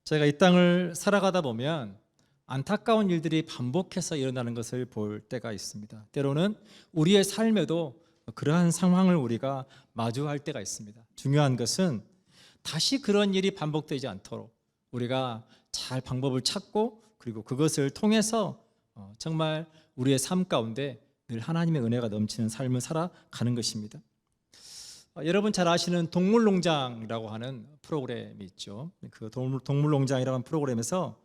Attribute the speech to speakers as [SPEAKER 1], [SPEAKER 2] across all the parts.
[SPEAKER 1] 제가 이 땅을 살아가다 보면 안타까운 일들이 반복해서 일어나는 것을 볼 때가 있습니다. 때로는 우리의 삶에도 그러한 상황을 우리가 마주할 때가 있습니다. 중요한 것은 다시 그런 일이 반복되지 않도록 우리가 잘 방법을 찾고 그리고 그것을 통해서 정말 우리의 삶 가운데 늘 하나님의 은혜가 넘치는 삶을 살아가는 것입니다. 여러분 잘 아시는 동물농장이라고 하는 프로그램이 있죠. 그 동물농장이라고 하는 프로그램에서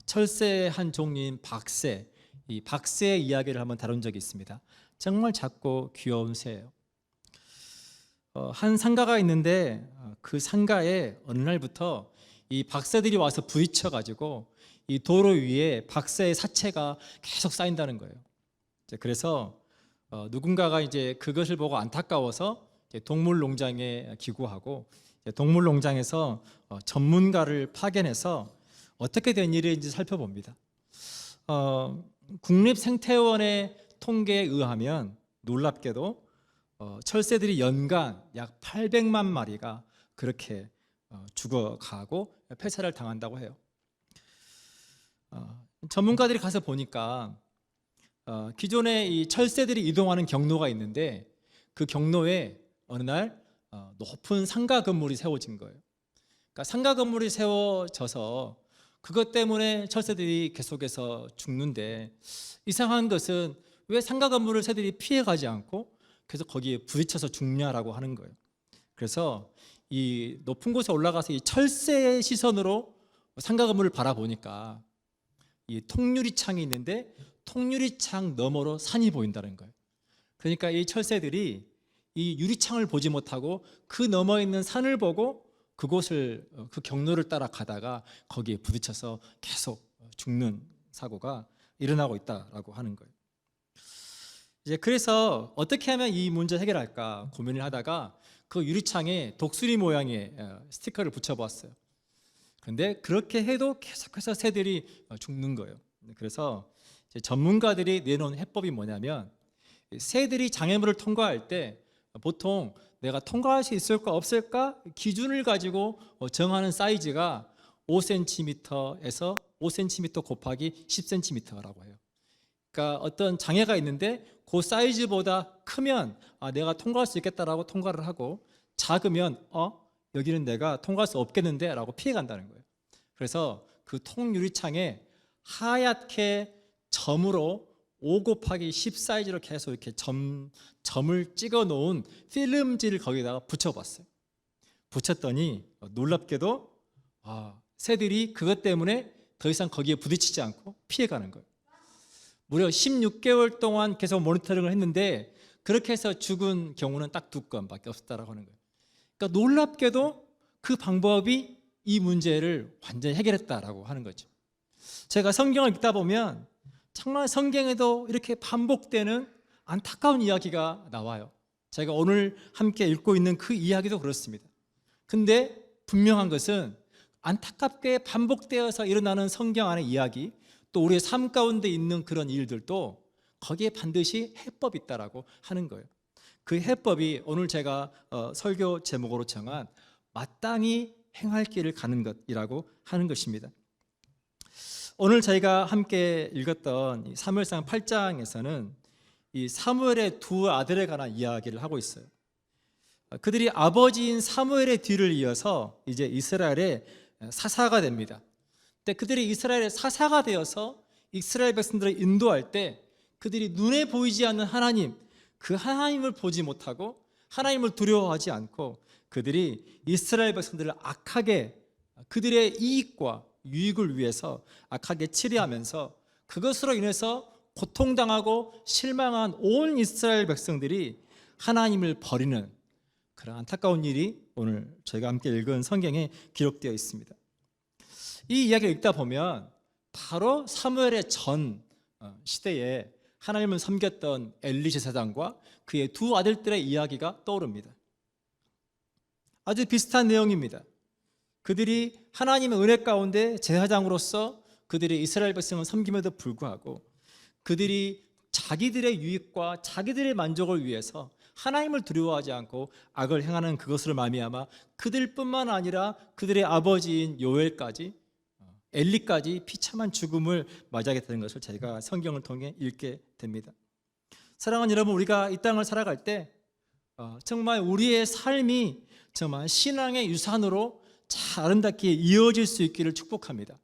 [SPEAKER 1] 철새의 한 종류인 박새, 이 박새의 이야기를 한번 다룬 적이 있습니다. 정말 작고 귀여운 새예요. 한 상가가 있는데 그 상가에 어느 날부터 이 박새들이 와서 부딪혀 가지고 이 도로 위에 박새의 사체가 계속 쌓인다는 거예요. 그래서 누군가가 이제 그것을 보고 안타까워서 동물농장에 기구하고 동물농장에서 전문가를 파견해서 어떻게 된 일인지 살펴봅니다. 국립생태원의 통계에 의하면 놀랍게도 철새들이 연간 약 800만 마리가 그렇게 죽어가고 폐사를 당한다고 해요. 전문가들이 가서 보니까 기존에 이 철새들이 이동하는 경로가 있는데 그 경로에 어느 날 높은 상가 건물이 세워진 거예요. 그러니까 상가 건물이 세워져서 그것 때문에 철새들이 계속해서 죽는데 이상한 것은 왜 상가 건물을 새들이 피해가지 않고 계속 거기에 부딪혀서 죽냐라고 하는 거예요. 그래서 이 높은 곳에 올라가서 이 철새의 시선으로 상가 건물을 바라보니까 이 통유리창이 있는데 통유리창 너머로 산이 보인다는 거예요. 그러니까 이 철새들이 이 유리창을 보지 못하고 그 너머 있는 산을 보고 그곳을 그 경로를 따라 가다가 거기에 부딪혀서 계속 죽는 사고가 일어나고 있다라고 하는 거예요. 이제 그래서 어떻게 하면 이 문제 해결할까 고민을 하다가 그 유리창에 독수리 모양의 스티커를 붙여보았어요. 그런데 그렇게 해도 계속해서 새들이 죽는 거예요. 그래서 전문가들이 내놓은 해법이 뭐냐면 새들이 장애물을 통과할 때 보통 내가 통과할 수 있을까 없을까 기준을 가지고 정하는 사이즈가 5cm에서 5cm 곱하기 10cm라고 해요. 그러니까 어떤 장애가 있는데 그 사이즈보다 크면 내가 통과할 수 있겠다라고 통과를 하고 작으면 여기는 내가 통과할 수 없겠는데 라고 피해간다는 거예요. 그래서 그 통유리창에 하얗게 점으로 5 곱하기 10 사이즈로 계속 이렇게 점을 찍어 놓은 필름지를 거기다가 붙여봤어요. 붙였더니 놀랍게도 새들이 그것 때문에 더 이상 거기에 부딪히지 않고 피해가는 거예요. 무려 16개월 동안 계속 모니터링을 했는데 그렇게 해서 죽은 경우는 딱 2건밖에 없었다라고 하는 거예요. 그러니까 놀랍게도 그 방법이 이 문제를 완전히 해결했다라고 하는 거죠. 제가 성경을 읽다 보면 정말 성경에도 이렇게 반복되는 안타까운 이야기가 나와요. 제가 오늘 함께 읽고 있는 그 이야기도 그렇습니다. 근데 분명한 것은 안타깝게 반복되어서 일어나는 성경 안의 이야기, 또 우리의 삶 가운데 있는 그런 일들도 거기에 반드시 해법이 있다라고 하는 거예요. 그 해법이 오늘 제가 설교 제목으로 정한 마땅히 행할 길을 가는 것이라고 하는 것입니다. 오늘 저희가 함께 읽었던 사무엘상 8장에서는 이 사무엘의 두 아들에 관한 이야기를 하고 있어요. 그들이 아버지인 사무엘의 뒤를 이어서 이제 이스라엘의 사사가 됩니다. 근데 그들이 이스라엘의 사사가 되어서 이스라엘 백성들을 인도할 때 그들이 눈에 보이지 않는 하나님, 그 하나님을 보지 못하고 하나님을 두려워하지 않고 그들이 이스라엘 백성들을 악하게 그들의 이익과 유익을 위해서 악하게 치리하면서 그것으로 인해서 고통당하고 실망한 온 이스라엘 백성들이 하나님을 버리는 그런 안타까운 일이 오늘 저희가 함께 읽은 성경에 기록되어 있습니다. 이 이야기를 읽다 보면 바로 사무엘의 전 시대에 하나님을 섬겼던 엘리 제사장과 그의 두 아들들의 이야기가 떠오릅니다. 아주 비슷한 내용입니다. 그들이 하나님의 은혜 가운데 제사장으로서 그들이 이스라엘 백성을 섬김에도 불구하고 그들이 자기들의 유익과 자기들의 만족을 위해서 하나님을 두려워하지 않고 악을 행하는 그것으로 말미암아 그들뿐만 아니라 그들의 아버지인 요엘까지, 엘리까지 비참한 죽음을 맞이하게 되는 것을 저희가 성경을 통해 읽게 됩니다. 사랑하는 여러분, 우리가 이 땅을 살아갈 때 정말 우리의 삶이 정말 신앙의 유산으로 잘 아름답게 이어질 수 있기를 축복합니다.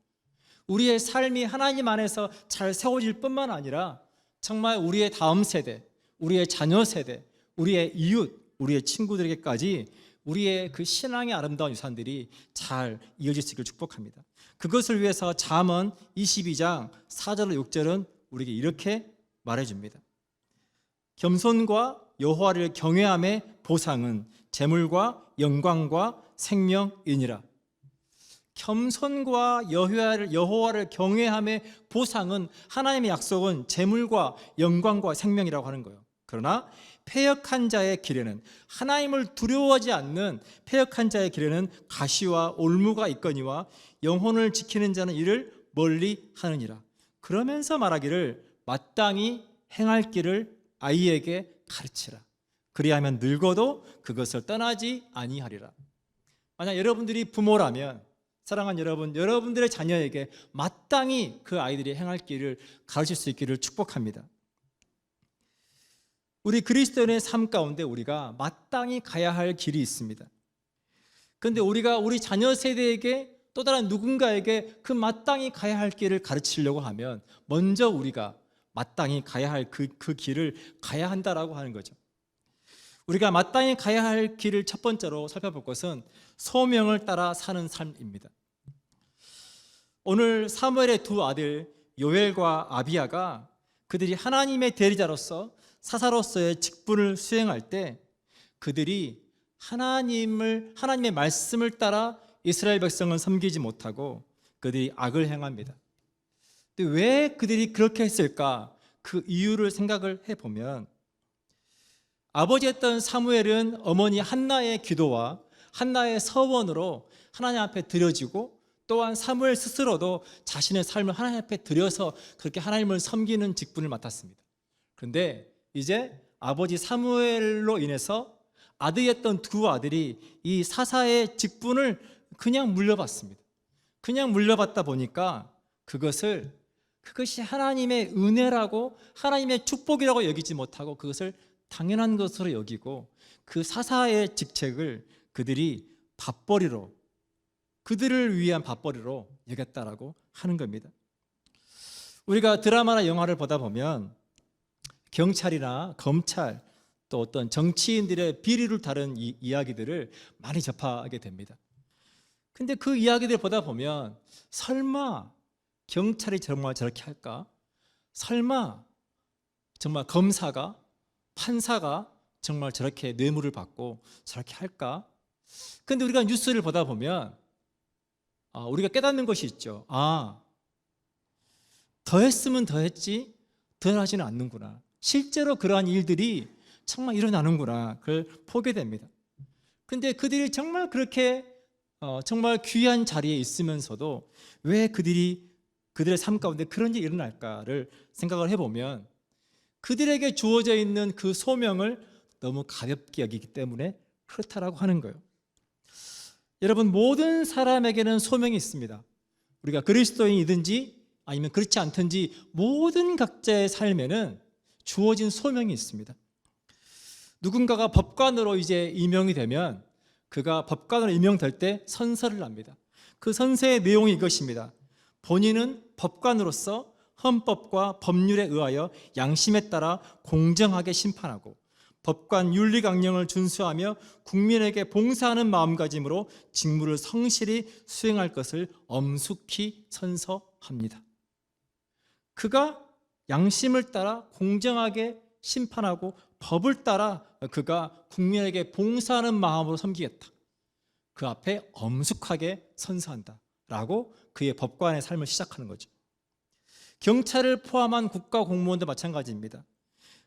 [SPEAKER 1] 우리의 삶이 하나님 안에서 잘 세워질 뿐만 아니라 정말 우리의 다음 세대, 우리의 자녀 세대, 우리의 이웃, 우리의 친구들에게까지 우리의 그 신앙의 아름다운 유산들이 잘 이어질 수 있기를 축복합니다. 그것을 위해서 잠언 22장 4절로 6절은 우리에게 이렇게 말해줍니다. 겸손과 여호와를 경외함의 보상은 재물과 영광과 생명이니라. 겸손과 여호와를 경외함의 보상은, 하나님의 약속은 재물과 영광과 생명이라고 하는 거예요. 그러나 패역한 자의 길에는, 하나님을 두려워하지 않는 패역한 자의 길에는 가시와 올무가 있거니와 영혼을 지키는 자는 이를 멀리 하느니라. 그러면서 말하기를 마땅히 행할 길을 아이에게 가르치라. 그리하면 늙어도 그것을 떠나지 아니하리라. 만약 여러분들이 부모라면, 사랑하는 여러분, 여러분들의 자녀에게 마땅히 그 아이들이 행할 길을 가르칠 수 있기를 축복합니다. 우리 그리스도인의 삶 가운데 우리가 마땅히 가야 할 길이 있습니다. 그런데 우리가 우리 자녀 세대에게, 또 다른 누군가에게 그 마땅히 가야 할 길을 가르치려고 하면 먼저 우리가 마땅히 가야 할 그 길을 가야 한다라고 하는 거죠. 우리가 마땅히 가야 할 길을 첫 번째로 살펴볼 것은 소명을 따라 사는 삶입니다. 오늘 사무엘의 두 아들 요엘과 아비야가 그들이 하나님의 대리자로서, 사사로서의 직분을 수행할 때 그들이 하나님의 말씀을 따라 이스라엘 백성을 섬기지 못하고 그들이 악을 행합니다. 근데 왜 그들이 그렇게 했을까? 그 이유를 생각을 해보면, 아버지였던 사무엘은 어머니 한나의 기도와 한나의 서원으로 하나님 앞에 드려지고, 또한 사무엘 스스로도 자신의 삶을 하나님 앞에 드려서 그렇게 하나님을 섬기는 직분을 맡았습니다. 그런데 이제 아버지 사무엘로 인해서 아들이었던 두 아들이 이 사사의 직분을 그냥 물려받습니다. 그냥 물려받다 보니까 그것이 하나님의 은혜라고, 하나님의 축복이라고 여기지 못하고 그것을 당연한 것으로 여기고, 그 사사의 직책을 그들이 그들을 위한 밥벌이로 여겼다라고 하는 겁니다. 우리가 드라마나 영화를 보다 보면 경찰이나 검찰, 또 어떤 정치인들의 비리를 다룬 이야기들을 많이 접하게 됩니다. 근데 그 이야기들 보다 보면, 설마 경찰이 정말 저렇게 할까? 설마 정말 검사가, 판사가 정말 저렇게 뇌물을 받고 저렇게 할까? 근데 우리가 뉴스를 보다 보면 우리가 깨닫는 것이 있죠. 더 했으면 더 했지 덜 하지는 않는구나. 실제로 그러한 일들이 정말 일어나는구나. 그걸 보게 됩니다. 근데 그들이 정말 그렇게 정말 귀한 자리에 있으면서도 왜 그들의 삶 가운데 그런 일이 일어날까를 생각을 해보면, 그들에게 주어져 있는 그 소명을 너무 가볍게 여기기 때문에 그렇다라고 하는 거예요. 여러분, 모든 사람에게는 소명이 있습니다. 우리가 그리스도인이든지 아니면 그렇지 않든지 모든 각자의 삶에는 주어진 소명이 있습니다. 누군가가 법관으로 이제 임명이 되면, 그가 법관으로 임명될 때 선서를 합니다. 그 선서의 내용이 이것입니다. 본인은 법관으로서 헌법과 법률에 의하여 양심에 따라 공정하게 심판하고 법관 윤리 강령을 준수하며 국민에게 봉사하는 마음가짐으로 직무를 성실히 수행할 것을 엄숙히 선서합니다. 그가 양심을 따라 공정하게 심판하고 법을 따라 그가 국민에게 봉사하는 마음으로 섬기겠다. 그 앞에 엄숙하게 선서한다 라고 그의 법관의 삶을 시작하는 거죠. 경찰을 포함한 국가 공무원도 마찬가지입니다.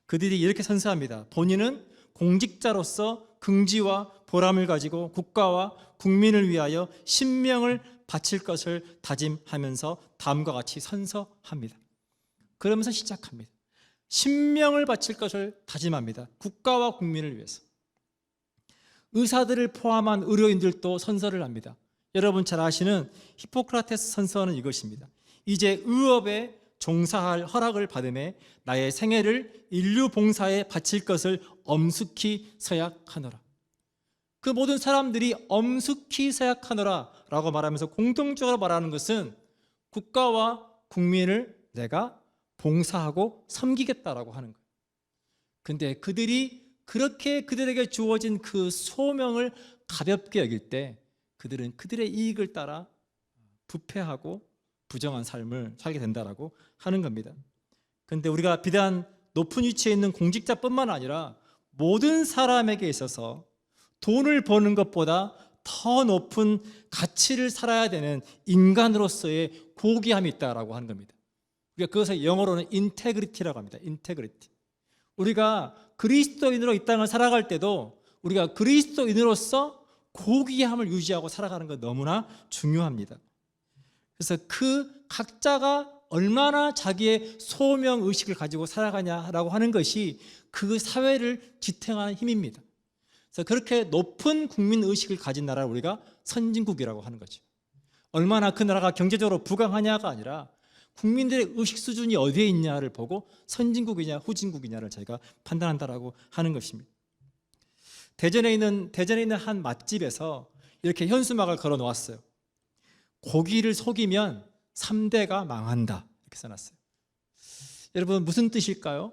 [SPEAKER 1] 그들이 이렇게 선서합니다. 본인은 공직자로서 긍지와 보람을 가지고 국가와 국민을 위하여 신명을 바칠 것을 다짐하면서 다음과 같이 선서합니다. 그러면서 시작합니다. 신명을 바칠 것을 다짐합니다. 국가와 국민을 위해서. 의사들을 포함한 의료인들도 선서를 합니다. 여러분 잘 아시는 히포크라테스 선서는 이것입니다. 이제 의업에 종사할 허락을 받음에 나의 생애를 인류 봉사에 바칠 것을 엄숙히 서약하노라. 그 모든 사람들이 엄숙히 서약하노라 라고 말하면서 공통적으로 말하는 것은 국가와 국민을 내가 봉사하고 섬기겠다라고 하는 거예요. 근데 그들이 그렇게 그들에게 주어진 그 소명을 가볍게 여길 때 그들은 그들의 이익을 따라 부패하고 부정한 삶을 살게 된다라고 하는 겁니다. 그런데 우리가 비단 높은 위치에 있는 공직자뿐만 아니라 모든 사람에게 있어서 돈을 버는 것보다 더 높은 가치를 살아야 되는 인간으로서의 고귀함이 있다라고 하는 겁니다. 우리가 그것을 영어로는 인테그리티라고 합니다. 인테그리티. 우리가 그리스도인으로 이 땅을 살아갈 때도 우리가 그리스도인으로서 고귀함을 유지하고 살아가는 것 너무나 중요합니다. 그래서 그 각자가 얼마나 자기의 소명 의식을 가지고 살아가냐라고 하는 것이 그 사회를 지탱하는 힘입니다. 그래서 그렇게 높은 국민 의식을 가진 나라를 우리가 선진국이라고 하는 거죠. 얼마나 그 나라가 경제적으로 부강하냐가 아니라 국민들의 의식 수준이 어디에 있냐를 보고 선진국이냐 후진국이냐를 저희가 판단한다라고 하는 것입니다. 대전에 있는 한 맛집에서 이렇게 현수막을 걸어 놓았어요. 고기를 속이면 3대가 망한다 이렇게 써놨어요. 여러분 무슨 뜻일까요?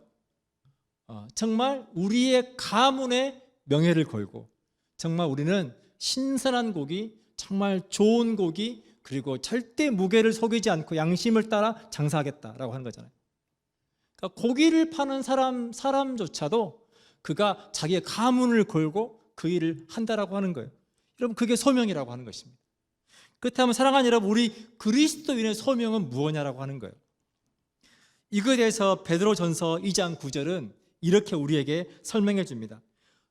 [SPEAKER 1] 정말 우리의 가문의 명예를 걸고 정말 우리는 신선한 고기, 정말 좋은 고기, 그리고 절대 무게를 속이지 않고 양심을 따라 장사하겠다라고 하는 거잖아요. 그러니까 고기를 파는 사람조차도 그가 자기의 가문을 걸고 그 일을 한다라고 하는 거예요. 여러분 그게 소명이라고 하는 것입니다. 그렇다면 사랑하는 여러분, 우리 그리스도인의 소명은 무엇이냐라고 하는 거예요. 이거에 대해서 베드로전서 2장 9절은 이렇게 우리에게 설명해 줍니다.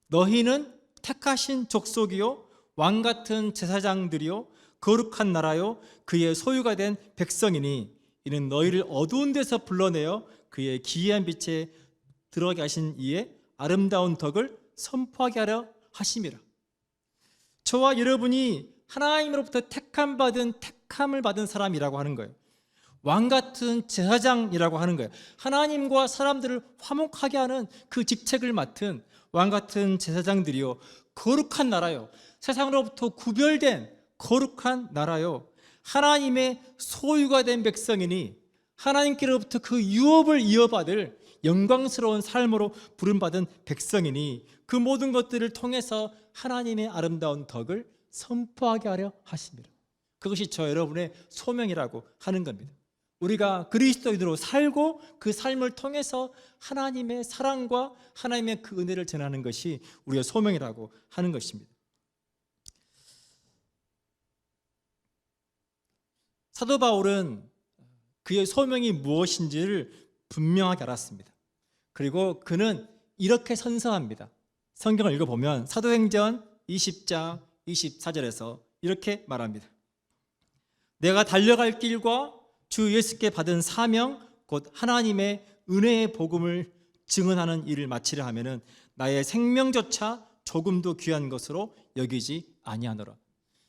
[SPEAKER 1] 너희는 택하신 족속이요 왕 같은 제사장들이요 거룩한 나라요 그의 소유가 된 백성이니 이는 너희를 어두운 데서 불러내어 그의 기이한 빛에 들어가게 하신 이의 아름다운 덕을 선포하게 하려 하심이라. 저와 여러분이 하나님으로부터 택함을 받은 사람이라고 하는 거예요. 왕 같은 제사장이라고 하는 거예요. 하나님과 사람들을 화목하게 하는 그 직책을 맡은 왕 같은 제사장들이요 거룩한 나라요 세상으로부터 구별된 거룩한 나라요 하나님의 소유가 된 백성이니 하나님께로부터 그 유업을 이어받을 영광스러운 삶으로 부름받은 백성이니 그 모든 것들을 통해서 하나님의 아름다운 덕을 선포하게 하려 하십니다. 그것이 저 여러분의 소명이라고 하는 겁니다. 우리가 그리스도인으로 살고 그 삶을 통해서 하나님의 사랑과 하나님의 그 은혜를 전하는 것이 우리의 소명이라고 하는 것입니다. 사도 바울은 그의 소명이 무엇인지를 분명하게 알았습니다. 그리고 그는 이렇게 선서합니다. 성경을 읽어보면 사도행전 20장 24절에서 이렇게 말합니다. 내가 달려갈 길과 주 예수께 받은 사명 곧 하나님의 은혜의 복음을 증언하는 일을 마치려 하면은 나의 생명조차 조금도 귀한 것으로 여기지 아니하노라.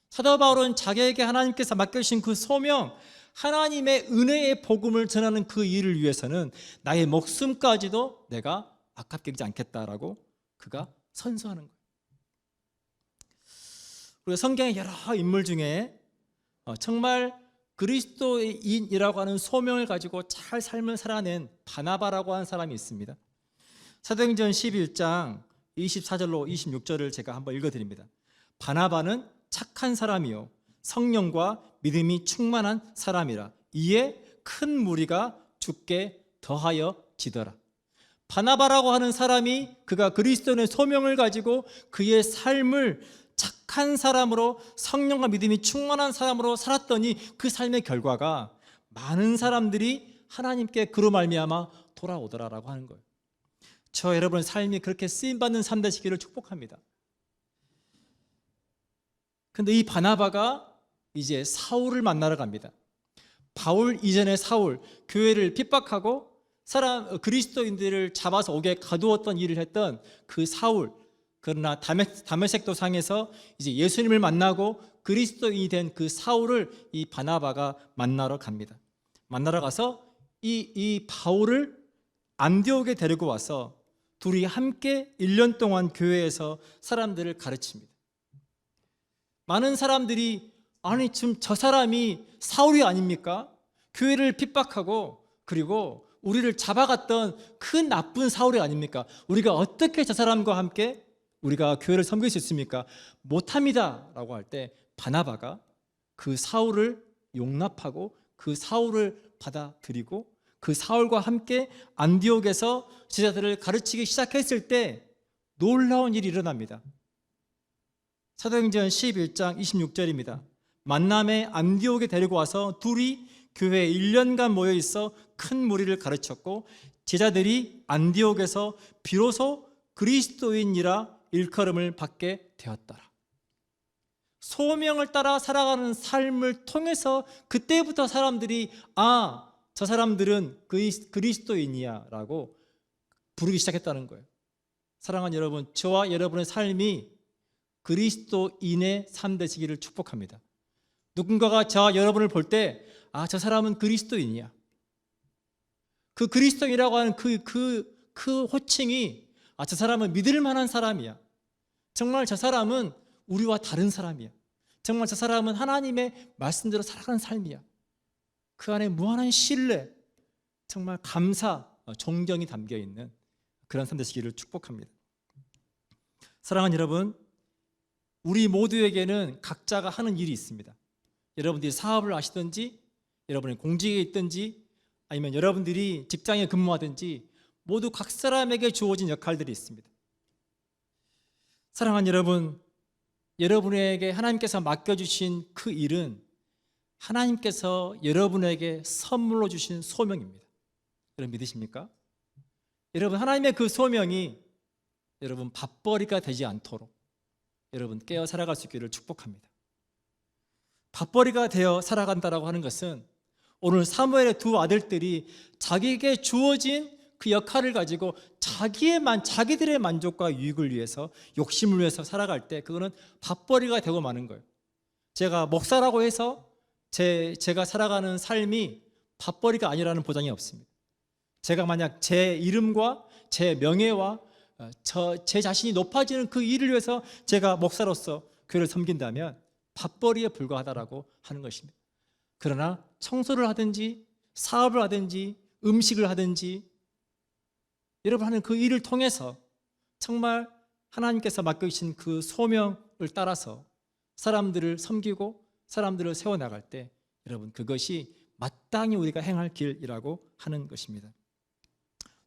[SPEAKER 1] 사도 바울은 자기에게 하나님께서 맡겨주신 그 소명, 하나님의 은혜의 복음을 전하는 그 일을 위해서는 나의 목숨까지도 내가 아깝게 여기지 않겠다라고 그가 선서하는 거예요. 우리가 성경의 여러 인물 중에 정말 그리스도인이라고 하는 소명을 가지고 잘 삶을 살아낸 바나바라고 하는 사람이 있습니다. 사도행전 11장 24절로 26절을 제가 한번 읽어드립니다. 바나바는 착한 사람이요 성령과 믿음이 충만한 사람이라 이에 큰 무리가 주께 더하여 지더라. 바나바라고 하는 사람이 그가 그리스도인의 소명을 가지고 그의 삶을 착한 사람으로 성령과 믿음이 충만한 사람으로 살았더니 그 삶의 결과가 많은 사람들이 하나님께 그로 말미암아 돌아오더라라고 하는 거예요. 저 여러분의 삶이 그렇게 쓰임받는 삶 되시기를 축복합니다. 근데 이 바나바가 이제 사울을 만나러 갑니다. 바울 이전의 사울, 교회를 핍박하고 그리스도인들을 잡아서 옥에 가두었던 일을 했던 그 사울, 그러나 다메섹 도상에서 이제 예수님을 만나고 그리스도인이 된 그 사울을 이 바나바가 만나러 갑니다. 만나러 가서 이 바울을 안디옥에 데리고 와서 둘이 함께 1년 동안 교회에서 사람들을 가르칩니다. 많은 사람들이 아니 지금 저 사람이 사울이 아닙니까? 교회를 핍박하고 그리고 우리를 잡아갔던 그 나쁜 사울이 아닙니까? 우리가 어떻게 저 사람과 함께 우리가 교회를 섬길 수 있습니까? 못합니다 라고 할 때 바나바가 그 사울을 용납하고 그 사울을 받아들이고 그 사울과 함께 안디옥에서 제자들을 가르치기 시작했을 때 놀라운 일이 일어납니다. 사도행전 11장 26절입니다. 만남에 안디옥에 데리고 와서 둘이 교회에 1년간 모여 있어 큰 무리를 가르쳤고 제자들이 안디옥에서 비로소 그리스도인이라 일컬음을 받게 되었더라. 소명을 따라 살아가는 삶을 통해서 그때부터 사람들이 저 사람들은 그리스도인이야 라고 부르기 시작했다는 거예요. 사랑하는 여러분, 저와 여러분의 삶이 그리스도인의 삶 되시기를 축복합니다. 누군가가 저와 여러분을 볼 때 저 사람은 그리스도인이야. 그 그리스도인이라고 하는 그 호칭이 저 사람은 믿을 만한 사람이야. 정말 저 사람은 우리와 다른 사람이야. 정말 저 사람은 하나님의 말씀대로 살아가는 삶이야. 그 안에 무한한 신뢰, 정말 감사, 존경이 담겨있는 그런 삶 되시기를 축복합니다. 사랑하는 여러분, 우리 모두에게는 각자가 하는 일이 있습니다. 여러분들이 사업을 하시든지 여러분이 공직에 있든지 아니면 여러분들이 직장에 근무하든지 모두 각 사람에게 주어진 역할들이 있습니다. 사랑하는 여러분, 여러분에게 하나님께서 맡겨주신 그 일은 하나님께서 여러분에게 선물로 주신 소명입니다. 여러분 믿으십니까? 여러분, 하나님의 그 소명이 여러분 밥벌이가 되지 않도록 여러분 깨어 살아갈 수 있기를 축복합니다. 밥벌이가 되어 살아간다라고 하는 것은 오늘 사무엘의 두 아들들이 자기에게 주어진 그 역할을 가지고 자기들의 만족과 유익을 위해서, 욕심을 위해서 살아갈 때 그거는 밥벌이가 되고 마는 거예요. 제가 목사라고 해서 제가 살아가는 삶이 밥벌이가 아니라는 보장이 없습니다. 제가 만약 제 이름과 제 명예와 제 자신이 높아지는 그 일을 위해서 제가 목사로서 교회를 섬긴다면 밥벌이에 불과하다라고 하는 것입니다. 그러나 청소를 하든지 사업을 하든지 음식을 하든지 여러분 하는 그 일을 통해서 정말 하나님께서 맡겨주신 그 소명을 따라서 사람들을 섬기고 사람들을 세워나갈 때 여러분 그것이 마땅히 우리가 행할 길이라고 하는 것입니다.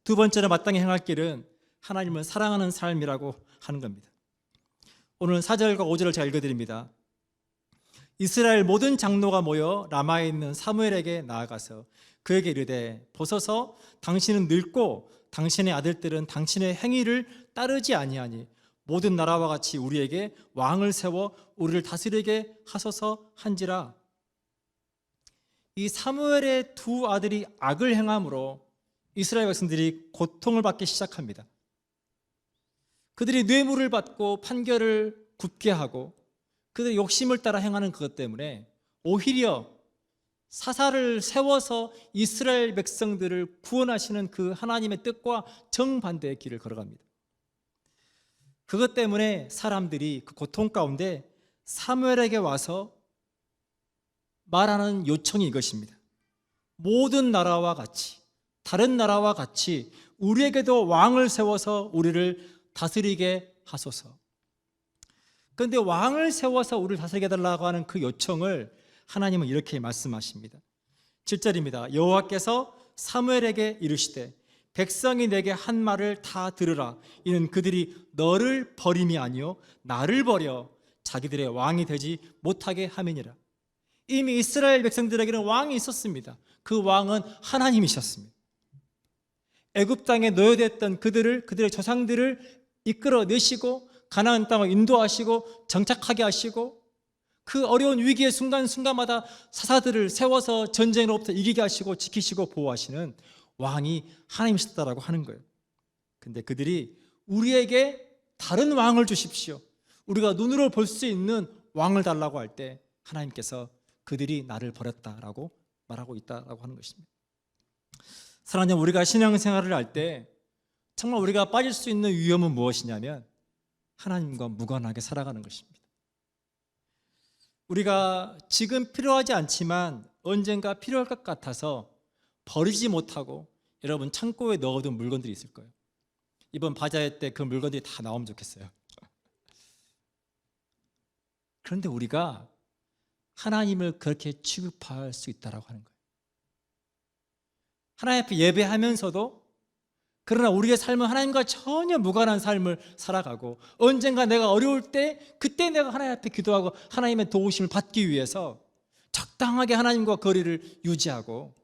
[SPEAKER 1] 두 번째로 마땅히 행할 길은 하나님을 사랑하는 삶이라고 하는 겁니다. 오늘 4절과 5절을 제가 읽어드립니다. 이스라엘 모든 장로가 모여 라마에 있는 사무엘에게 나아가서 그에게 이르되 보소서 당신은 늙고 당신의 아들들은 당신의 행위를 따르지 아니하니 모든 나라와 같이 우리에게 왕을 세워 우리를 다스리게 하소서 한지라. 이 사무엘의 두 아들이 악을 행함으로 이스라엘 백성들이 고통을 받기 시작합니다. 그들이 뇌물을 받고 판결을 굳게 하고 그들의 욕심을 따라 행하는 그것 때문에 오히려 사사를 세워서 이스라엘 백성들을 구원하시는 그 하나님의 뜻과 정반대의 길을 걸어갑니다. 그것 때문에 사람들이 그 고통 가운데 사무엘에게 와서 말하는 요청이 이것입니다. 모든 나라와 같이, 다른 나라와 같이 우리에게도 왕을 세워서 우리를 다스리게 하소서. 그런데 왕을 세워서 우리를 다스리게 해달라고 하는 그 요청을 하나님은 이렇게 말씀하십니다. 7절입니다. 여호와께서 사무엘에게 이르시되 백성이 내게 한 말을 다 들으라. 이는 그들이 너를 버림이 아니요 나를 버려 자기들의 왕이 되지 못하게 함이니라. 이미 이스라엘 백성들에게는 왕이 있었습니다. 그 왕은 하나님이셨습니다. 애굽 땅에 노예됐던 그들의 조상들을 이끌어내시고 가나안 땅을 인도하시고 정착하게 하시고 그 어려운 위기의 순간순간마다 사사들을 세워서 전쟁으로부터 이기게 하시고 지키시고 보호하시는 왕이 하나님이셨다라고 하는 거예요. 근데 그들이 우리에게 다른 왕을 주십시오, 우리가 눈으로 볼 수 있는 왕을 달라고 할 때 하나님께서 그들이 나를 버렸다라고 말하고 있다라고 하는 것입니다. 사랑하는 여러분, 우리가 신앙생활을 할 때 정말 우리가 빠질 수 있는 위험은 무엇이냐면 하나님과 무관하게 살아가는 것입니다. 우리가 지금 필요하지 않지만 언젠가 필요할 것 같아서 버리지 못하고 여러분 창고에 넣어둔 물건들이 있을 거예요. 이번 바자회 때 그 물건들이 다 나오면 좋겠어요. 그런데 우리가 하나님을 그렇게 취급할 수 있다고 하는 거예요. 하나님 앞에 예배하면서도 그러나 우리의 삶은 하나님과 전혀 무관한 삶을 살아가고 언젠가 내가 어려울 때 그때 내가 하나님 앞에 기도하고 하나님의 도우심을 받기 위해서 적당하게 하나님과 거리를 유지하고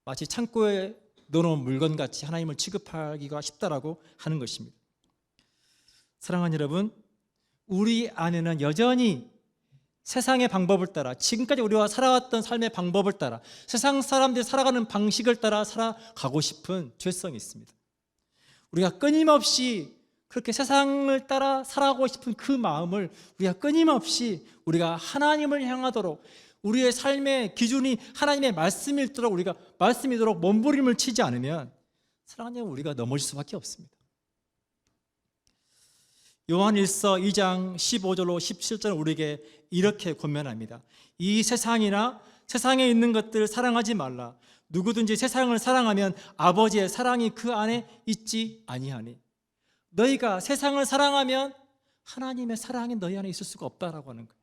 [SPEAKER 1] 마치 창고에 넣어놓은 물건같이 하나님을 취급하기가 쉽다라고 하는 것입니다. 사랑하는 여러분, 우리 안에는 여전히 세상의 방법을 따라 지금까지 우리가 살아왔던 삶의 방법을 따라 세상 사람들이 살아가는 방식을 따라 살아가고 싶은 죄성이 있습니다. 우리가 끊임없이 그렇게 세상을 따라 살아가고 싶은 그 마음을 우리가 끊임없이 우리가 하나님을 향하도록 우리의 삶의 기준이 하나님의 말씀이도록 우리가 말씀이도록 몸부림을 치지 않으면 사랑하는 우리가 넘어질 수밖에 없습니다. 요한일서 2장 15절로 17절 우리에게 이렇게 권면합니다. 이 세상이나 세상에 있는 것들 사랑하지 말라. 누구든지 세상을 사랑하면 아버지의 사랑이 그 안에 있지 아니하니. 너희가 세상을 사랑하면 하나님의 사랑이 너희 안에 있을 수가 없다라고 하는 거예요.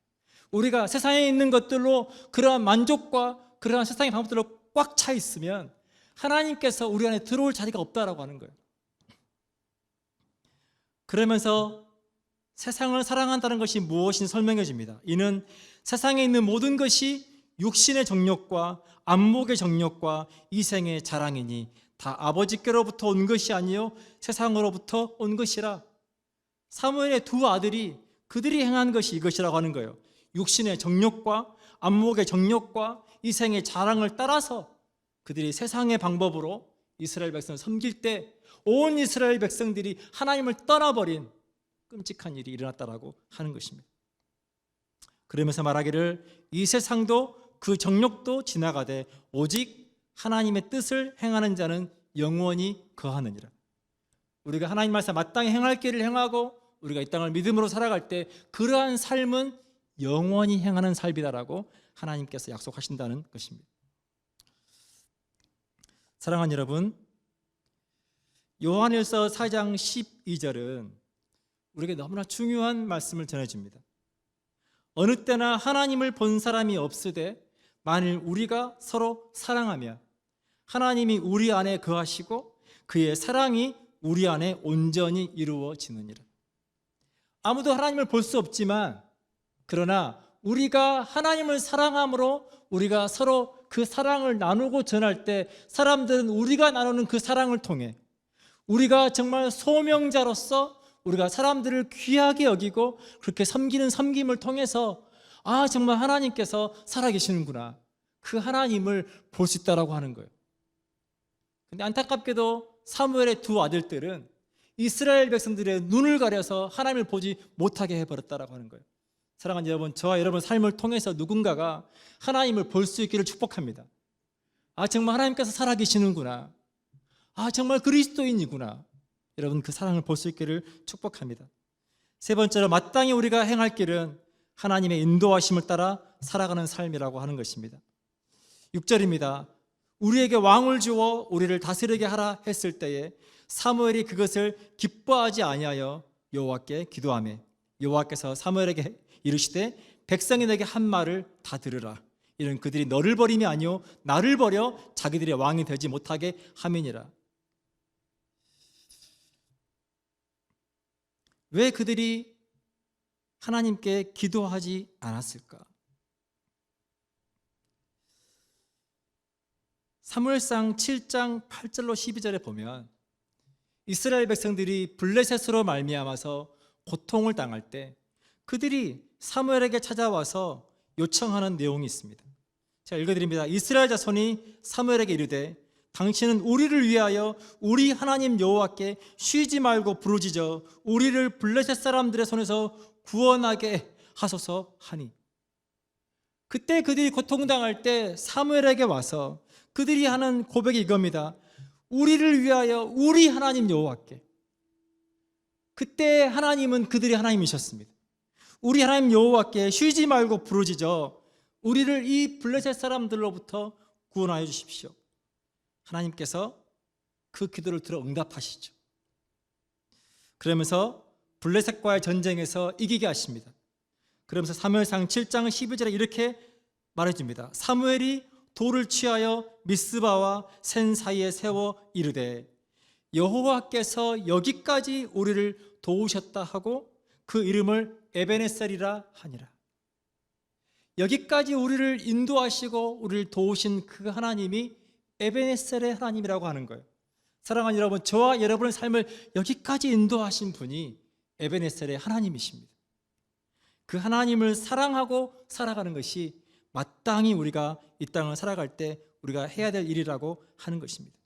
[SPEAKER 1] 우리가 세상에 있는 것들로 그러한 만족과 그러한 세상의 방법들로 꽉 차 있으면 하나님께서 우리 안에 들어올 자리가 없다라고 하는 거예요. 그러면서 세상을 사랑한다는 것이 무엇인지 설명해 줍니다. 이는 세상에 있는 모든 것이 육신의 정욕과 안목의 정욕과 이생의 자랑이니 다 아버지께로부터 온 것이 아니요 세상으로부터 온 것이라. 사무엘의 두 아들이 그들이 행한 것이 이것이라고 하는 거예요. 육신의 정욕과 안목의 정욕과 이생의 자랑을 따라서 그들이 세상의 방법으로 이스라엘 백성을 섬길 때 온 이스라엘 백성들이 하나님을 떠나버린 끔찍한 일이 일어났다라고 하는 것입니다. 그러면서 말하기를 이 세상도 그 정욕도 지나가되 오직 하나님의 뜻을 행하는 자는 영원히 거하느니라. 우리가 하나님 말씀 마땅히 행할 길을 행하고 우리가 이 땅을 믿음으로 살아갈 때 그러한 삶은 영원히 행하는 삶이다라고 하나님께서 약속하신다는 것입니다. 사랑하는 여러분, 요한일서 4장 12절은 우리에게 너무나 중요한 말씀을 전해줍니다. 어느 때나 하나님을 본 사람이 없으되 만일 우리가 서로 사랑하면 하나님이 우리 안에 거하시고 그의 사랑이 우리 안에 온전히 이루어지느니라. 아무도 하나님을 볼 수 없지만 그러나 우리가 하나님을 사랑함으로 우리가 서로 그 사랑을 나누고 전할 때 사람들은 우리가 나누는 그 사랑을 통해 우리가 정말 소명자로서 우리가 사람들을 귀하게 여기고 그렇게 섬기는 섬김을 통해서 아 정말 하나님께서 살아계시는구나, 그 하나님을 볼 수 있다라고 하는 거예요. 근데 안타깝게도 사무엘의 두 아들들은 이스라엘 백성들의 눈을 가려서 하나님을 보지 못하게 해버렸다라고 하는 거예요. 사랑하는 여러분, 저와 여러분 삶을 통해서 누군가가 하나님을 볼 수 있기를 축복합니다. 아 정말 하나님께서 살아계시는구나, 아 정말 그리스도인이구나, 여러분 그 사랑을 볼 수 있기를 축복합니다. 세 번째로 마땅히 우리가 행할 길은 하나님의 인도하심을 따라 살아가는 삶이라고 하는 것입니다. 6절입니다. 우리에게 왕을 주어 우리를 다스리게 하라 했을 때에 사무엘이 그것을 기뻐하지 아니하여 여호와께 기도하며 여호와께서 사무엘에게 이르시되 백성이 내게 한 말을 다 들으라. 이는 그들이 너를 버림이 아니요 나를 버려 자기들의 왕이 되지 못하게 함이니라. 왜 그들이 하나님께 기도하지 않았을까? 사무엘상 7장 8절로 12절에 보면 이스라엘 백성들이 블레셋으로 말미암아서 고통을 당할 때 그들이 사무엘에게 찾아와서 요청하는 내용이 있습니다. 제가 읽어드립니다. 이스라엘 자손이 사무엘에게 이르되 당신은 우리를 위하여 우리 하나님 여호와께 쉬지 말고 부르짖어 우리를 블레셋 사람들의 손에서 구원하게 하소서 하니. 그때 그들이 고통당할 때 사무엘에게 와서 그들이 하는 고백이 이겁니다. 우리를 위하여 우리 하나님 여호와께. 그때 하나님은 그들이 하나님이셨습니다. 우리 하나님 여호와께 쉬지 말고 부르짖어 우리를 이 블레셋 사람들로부터 구원하여 주십시오. 하나님께서 그 기도를 들어 응답하시죠. 그러면서 블레셋과의 전쟁에서 이기게 하십니다. 그러면서 사무엘상 7장 12절에 이렇게 말해줍니다. 사무엘이 돌을 취하여 미스바와 센 사이에 세워 이르되 여호와께서 여기까지 우리를 도우셨다 하고 그 이름을 에베네셀이라 하니라. 여기까지 우리를 인도하시고 우리를 도우신 그 하나님이 에베네셀의 하나님이라고 하는 거예요. 사랑하는 여러분, 저와 여러분의 삶을 여기까지 인도하신 분이 에베네셀의 하나님이십니다. 그 하나님을 사랑하고 살아가는 것이 마땅히 우리가 이 땅을 살아갈 때 우리가 해야 될 일이라고 하는 것입니다.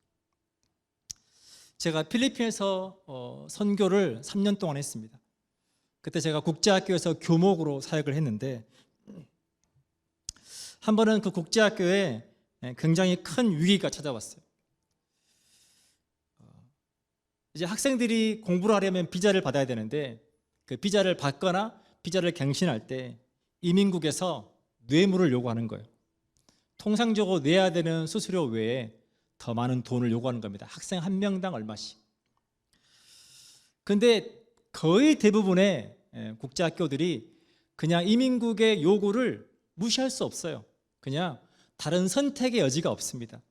[SPEAKER 1] 제가 필리핀에서 선교를 3년 동안 했습니다. 그때 제가 국제학교에서 교목으로 사역을 했는데 한 번은 그 국제학교에 굉장히 큰 위기가 찾아왔어요. 이제 학생들이 공부를 하려면 비자를 받아야 되는데 그 비자를 받거나 비자를 갱신할 때 이민국에서 뇌물을 요구하는 거예요. 통상적으로 내야 되는 수수료 외에 더 많은 돈을 요구하는 겁니다. 학생 한 명당 얼마씩. 그런데 거의 대부분의 국제학교들이 그냥 이민국의 요구를 무시할 수 없어요. 그냥 다른 선택의 여지가 없습니다.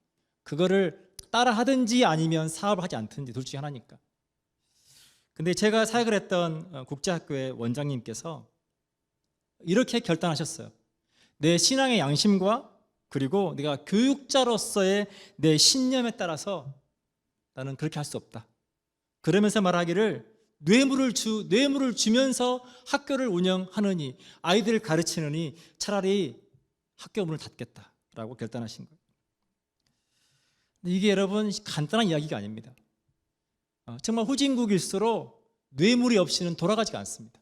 [SPEAKER 1] 그거를 따라 하든지 아니면 사업을 하지 않든지 둘 중에 하나니까. 근데 제가 사역을 했던 국제학교의 원장님께서 이렇게 결단하셨어요. 내 신앙의 양심과 그리고 내가 교육자로서의 내 신념에 따라서 나는 그렇게 할 수 없다. 그러면서 말하기를 뇌물을 주면서 학교를 운영하느니 아이들을 가르치느니 차라리 학교 문을 닫겠다라고 결단하신 거예요. 이게 여러분 간단한 이야기가 아닙니다. 정말 후진국일수록 뇌물이 없이는 돌아가지가 않습니다.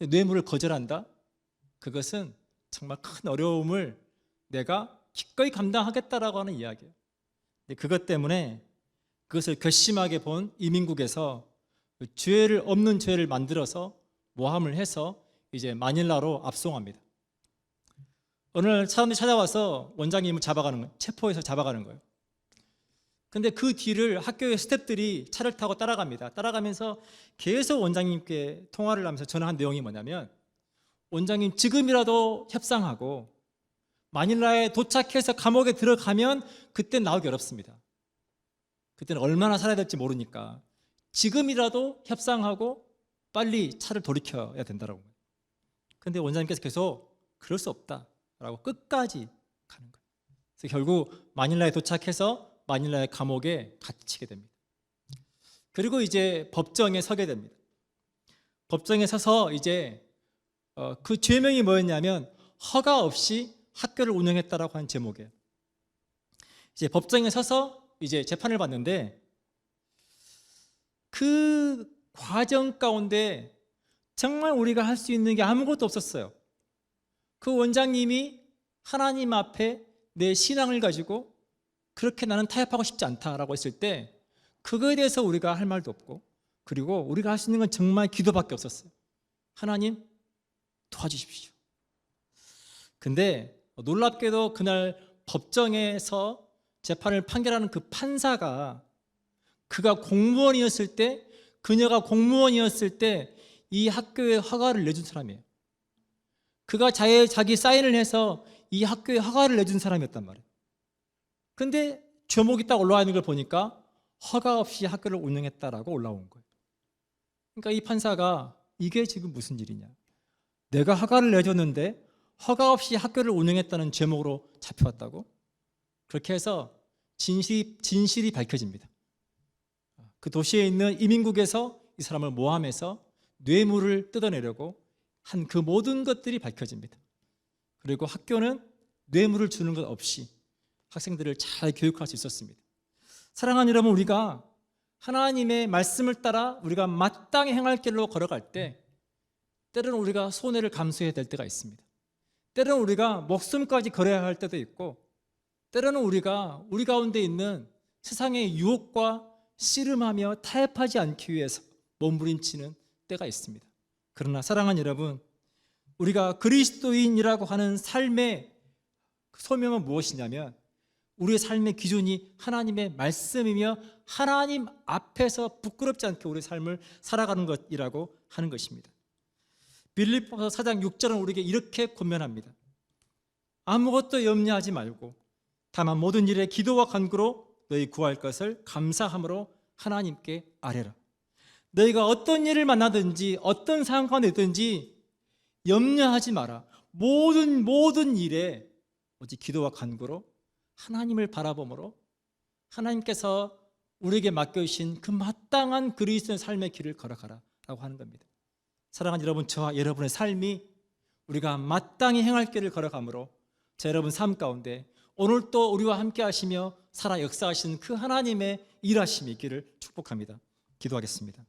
[SPEAKER 1] 뇌물을 거절한다? 그것은 정말 큰 어려움을 내가 기꺼이 감당하겠다라고 하는 이야기예요. 그것 때문에 그것을 괘씸하게 본 이민국에서 없는 죄를 만들어서 모함을 해서 이제 마닐라로 압송합니다. 어느 날 사람들이 찾아와서 원장님을 체포해서 잡아가는 거예요. 근데 그 뒤를 학교의 스태프들이 차를 타고 따라갑니다. 따라가면서 계속 원장님께 통화를 하면서 전화한 내용이 뭐냐면 원장님 지금이라도 협상하고 마닐라에 도착해서 감옥에 들어가면 그때 나오기 어렵습니다. 그때는 얼마나 살아야 될지 모르니까 지금이라도 협상하고 빨리 차를 돌이켜야 된다라고. 그런데 원장님께서 계속 그럴 수 없다라고 끝까지 가는 거예요. 그래서 결국 마닐라에 도착해서 마닐라의 감옥에 갇히게 됩니다. 그리고 이제 법정에 서게 됩니다. 법정에 서서 이제 그 죄명이 뭐였냐면 허가 없이 학교를 운영했다라고 하는 제목이에요. 이제 법정에 서서 이제 재판을 받는데 그 과정 가운데 정말 우리가 할 수 있는 게 아무것도 없었어요. 그 원장님이 하나님 앞에 내 신앙을 가지고 그렇게 나는 타협하고 싶지 않다라고 했을 때 그거에 대해서 우리가 할 말도 없고 그리고 우리가 할 수 있는 건 정말 기도밖에 없었어요. 하나님 도와주십시오. 근데 놀랍게도 그날 법정에서 재판을 판결하는 그 판사가 그가 공무원이었을 때 그녀가 공무원이었을 때 이 학교에 허가를 내준 사람이에요. 그가 자기 사인을 해서 이 학교에 허가를 내준 사람이었단 말이에요. 근데 제목이 딱 올라와 있는 걸 보니까 허가 없이 학교를 운영했다라고 올라온 거예요. 그러니까 이 판사가 이게 지금 무슨 일이냐. 내가 허가를 내줬는데 허가 없이 학교를 운영했다는 제목으로 잡혀왔다고? 그렇게 해서 진실이 밝혀집니다. 그 도시에 있는 이민국에서 이 사람을 모함해서 뇌물을 뜯어내려고 한 그 모든 것들이 밝혀집니다. 그리고 학교는 뇌물을 주는 것 없이 학생들을 잘 교육할 수 있었습니다. 사랑하는 여러분, 우리가 하나님의 말씀을 따라 우리가 마땅히 행할 길로 걸어갈 때 때로는 우리가 손해를 감수해야 될 때가 있습니다. 때로는 우리가 목숨까지 걸어야 할 때도 있고, 때로는 우리가 우리 가운데 있는 세상의 유혹과 씨름하며 타협하지 않기 위해서 몸부림치는 때가 있습니다. 그러나 사랑하는 여러분, 우리가 그리스도인이라고 하는 삶의 소명은 무엇이냐면 우리의 삶의 기준이 하나님의 말씀이며 하나님 앞에서 부끄럽지 않게 우리의 삶을 살아가는 것이라고 하는 것입니다. 빌립보서 4장 6절은 우리에게 이렇게 권면합니다. 아무것도 염려하지 말고 다만 모든 일에 기도와 간구로 너희 구할 것을 감사함으로 하나님께 아뢰라. 너희가 어떤 일을 만나든지 어떤 상황 가운데 있든지 염려하지 마라. 모든 일에 오직 기도와 간구로 하나님을 바라봄으로 하나님께서 우리에게 맡겨주신 그 마땅한 그리스도의 삶의 길을 걸어가라 라고 하는 겁니다. 사랑하는 여러분, 저와 여러분의 삶이 우리가 마땅히 행할 길을 걸어가므로 저 여러분 삶 가운데 오늘 또 우리와 함께 하시며 살아 역사하시는 그 하나님의 일하심이 있기를 축복합니다. 기도하겠습니다.